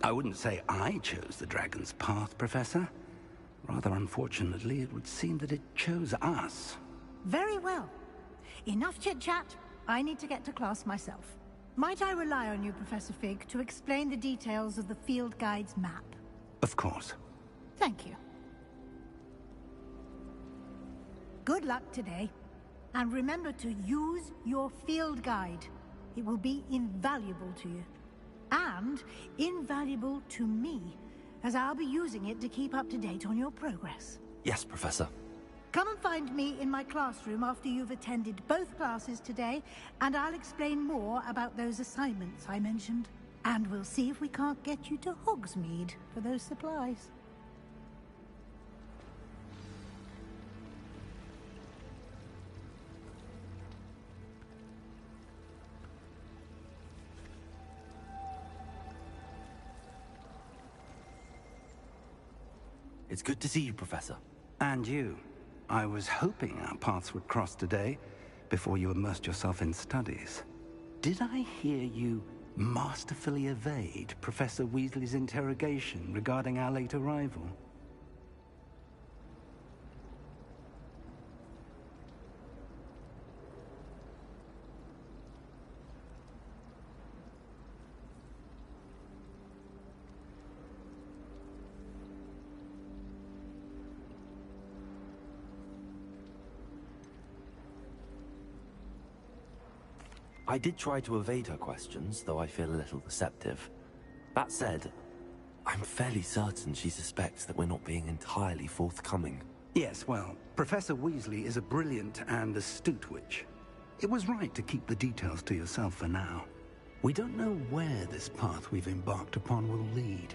I wouldn't say I chose the dragon's path, Professor. Rather unfortunately, it would seem that it chose us. Very well. Enough chit-chat. I need to get to class myself. Might I rely on you, Professor Fig, to explain the details of the field guide's map? Of course. Thank you. Good luck today. And remember to use your field guide. It will be invaluable to you. And invaluable to me, as I'll be using it to keep up to date on your progress. Yes, Professor. Come and find me in my classroom after you've attended both classes today, and I'll explain more about those assignments I mentioned. And we'll see if we can't get you to Hogsmeade for those supplies. It's good to see you, Professor. And you. I was hoping our paths would cross today, before you immersed yourself in studies. Did I hear you masterfully evade Professor Weasley's interrogation regarding our late arrival? I did try to evade her questions, though I feel a little deceptive. That said, I'm fairly certain she suspects that we're not being entirely forthcoming. Yes, well, Professor Weasley is a brilliant and astute witch. It was right to keep the details to yourself for now. We don't know where this path we've embarked upon will lead.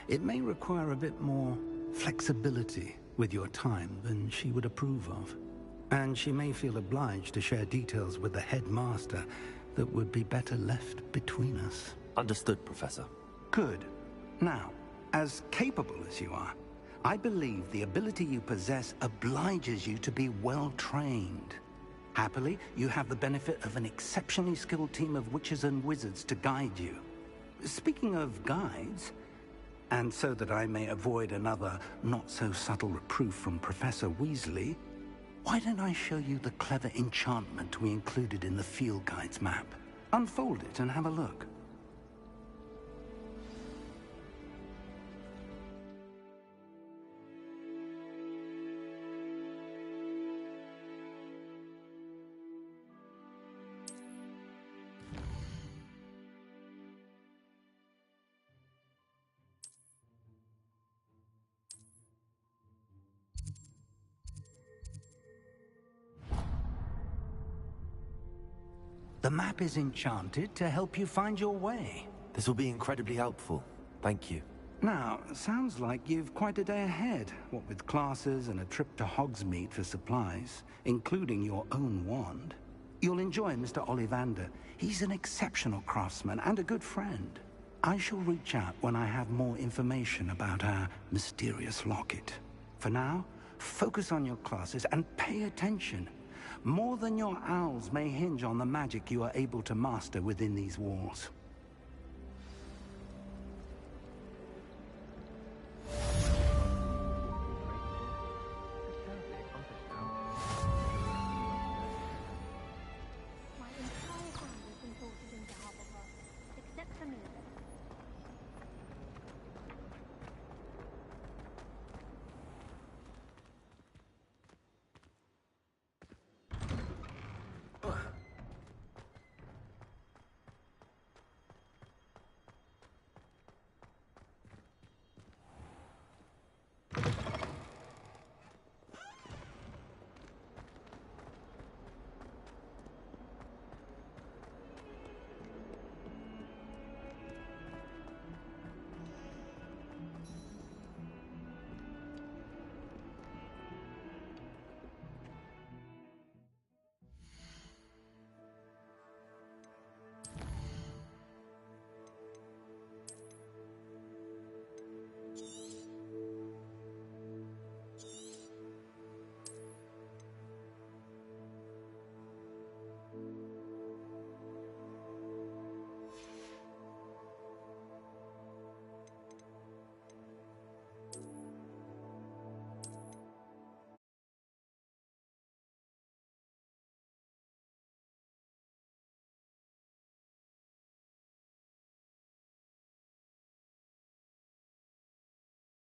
It may require a bit more flexibility with your time than she would approve of. And she may feel obliged to share details with the headmaster that would be better left between us. Understood, Professor. Good. Now, as capable as you are, I believe the ability you possess obliges you to be well-trained. Happily, you have the benefit of an exceptionally skilled team of witches and wizards to guide you. Speaking of guides, and so that I may avoid another not-so-subtle reproof from Professor Weasley, why don't I show you the clever enchantment we included in the field guide's map? Unfold it and have a look. The map is enchanted to help you find your way. This will be incredibly helpful. Thank you. Now, sounds like you've quite a day ahead, what with classes and a trip to Hogsmeade for supplies, including your own wand. You'll enjoy Mr. Ollivander. He's an exceptional craftsman and a good friend. I shall reach out when I have more information about our mysterious locket. For now, focus on your classes and pay attention. More than your owls may hinge on the magic you are able to master within these walls.